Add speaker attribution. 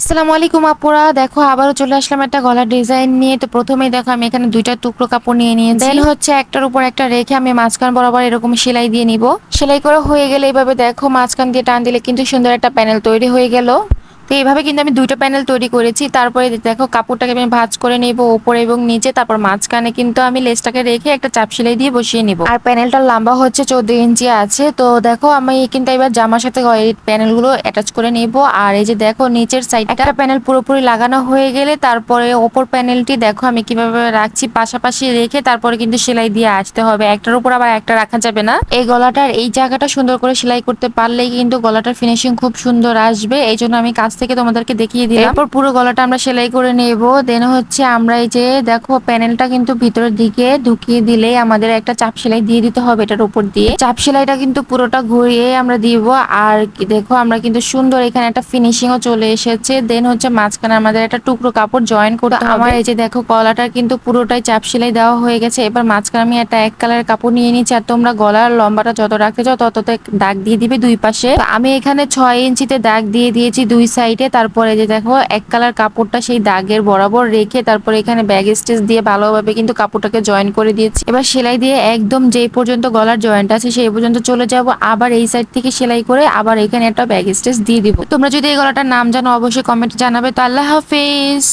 Speaker 1: আসসালামু আলাইকুম আপুরা, দেখো আবারও চলে আসলাম একটা গলার ডিজাইন নিয়ে। তো প্রথমেই দেখো আমি এখানে দুইটা টুকরো কাপড় নিয়ে নিয়েছি। দেন হচ্ছে একটার উপর একটা রেখে আমি মাঝখান বরাবর এরকম সেলাই দিয়ে নিব। সেলাই করা হয়ে গেলে এইভাবে দেখো মাঝখান দিয়ে টান দিলে কিন্তু সুন্দর একটা প্যানেল তৈরি হয়ে গেল। তো এইভাবে কিন্তু আমি দুইটা প্যানেল তৈরি করেছি। তারপরে দেখো কাপড়টাকে আমি ভাঁজ করে নিব উপরে এবং নিচে, তারপর মাঝখানে কিন্তু আমি লেসটাকে রেখে একটা চাপ সেলাই দিয়ে বসিয়ে নিব। আর প্যানেলটার লম্বা হচ্ছে 14 ইঞ্চি আছে। তো দেখো আমি কিন্তু এবার জামার সাথে এই প্যানেলগুলো অ্যাটাচ করে নিব। আর এই যে দেখো নিচের সাইড একটা প্যানেল পুরোপুরি লাগানো হয়ে গেলে তারপরে ওপর প্যানেলটি দেখো আমি কিভাবে রাখছি, পাশাপাশি রেখে তারপরে কিন্তু সেলাই দিয়ে আসতে হবে। একটার উপর আবার একটা রাখা যাবে না। এই গলাটার এই জায়গাটা সুন্দর করে সেলাই করতে পারলেই কিন্তু গলাটার ফিনিশিং খুব সুন্দর আসবে। এই জন্য আমি কাছ থেকে তোমাদেরকে দেখিয়ে দিলাম। এরপর পুরো গলাটা আমরা সেলাই করে নেব। দেন হচ্ছে আমরা এই যে দেখো প্যানেলটা কিন্তু ভিতরের দিকে ঢুকিয়ে দিলে আমাদের একটা চাপ সেলাই দিয়ে দিতে হবে এটার উপর দিয়ে। চাপ সেলাইটা কিন্তু পুরোটা ঘুরিয়ে আমরা দিব। আর দেখো আমরা কিন্তু সুন্দর এখানে একটা ফিনিশিংও চলে এসেছে। দেন হচ্ছে মাঝখানে আমাদের একটা টুকরো কাপড় জয়েন করতে হবে। আমার এই যে দেখো গলাটা কিন্তু পুরোটাই চাপ সেলাই দেওয়া হয়ে গেছে। এবার মাঝখানে আমি একটা এক কালারের কাপড় নিয়ে নিচ্ছি। আর তোমরা গলার লম্বাটা যত রাখতে চাও তত দাগ দিয়ে দিবে দুই পাশে। তো আমি এখানে 6 ইঞ্চিতে দাগ দিয়ে দিয়েছি দুই সাইডে। তারপরে যে দেখো এক কালার কাপড়টা সেই দাগের বরাবর রেখে তারপরে এখানে ব্যাগ স্টিচ দিয়ে ভালোভাবে কিন্তু কাপড়টাকে জয়েন করে দিয়েছি। এবার সেলাই দিয়ে একদম যেই পর্যন্ত গলার জয়েন্ট আছে সেই পর্যন্ত চলে যাব। আবার এই সাইড থেকে সেলাই করে আবার এখানে একটা ব্যাগ স্টিচ দিয়ে দিব। তোমরা যদি এই গলাটার নাম জানো অবশ্যই কমেন্টে জানাবে। তো আল্লাহ হাফেজ।